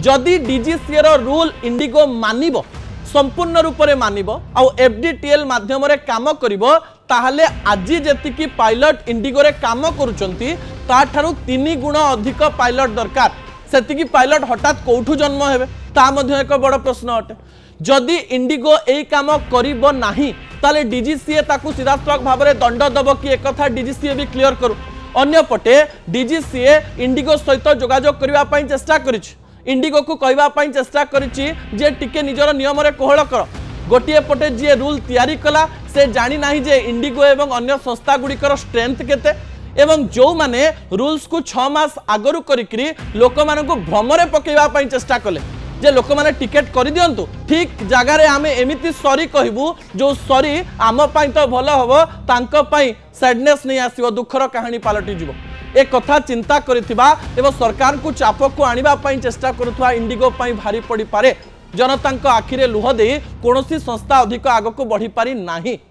जदि डीजीसीए रो rule Indigo मानिबो संपूर्ण रूप से मानिबो आउ एफडीटीएल माध्यम रे काम करिवो ताहले आज जेतिकी पायलट इंडिगो रे काम करूचंती ता ठारू 3 गुण अधिक पायलट दरकार सेतिकी पायलट हठात कोठू जन्म हेबे ता मध्ये एक बड़ प्रश्न अटे। जदि इंडिगो एई काम करिवो नाही ताले डीजीसीए ताकू सीधासलख भाव में दंड दब कि एक कथा डीजीसीए भी क्लियर करू। अन्य पटे डीजीसीए इंडिगो सहित जोगाजोग करबा पई चेष्टा करिछि इंडिगो को कहबा पई चेष्टा करिछि जे टिके निजर नियम रे कोहळ कर गोटिए पटे जे रूल तैयारी कला से जानी नाही जे इंडिगो एवं अन्य संस्था गुड़िकर स्ट्रेंथ केते एवं जो माने रूल्स को 6 मास आगरु करिकरी लोक मानकु भ्रमरे पकेबा पई चेष्टा कले जे लोक माने टिकेट कर दियंतु ठीक जगार आमे एमिति सॉरी कहबू जो सॉरी आम पई तो भलो हबो तांको पई सैडनेस नहीं आसीबो दुखर कहानी पलटि जिवो। एक कथा चिंता करिथिबा एवं सरकार को चाप को आनिबा पई चेष्टा करुथवा इंडिगो पई भारी पड़ी पारे जनता आखिरे लुह दे कोनोसी संस्था अधिक आगको बढ़ी पारी नाही।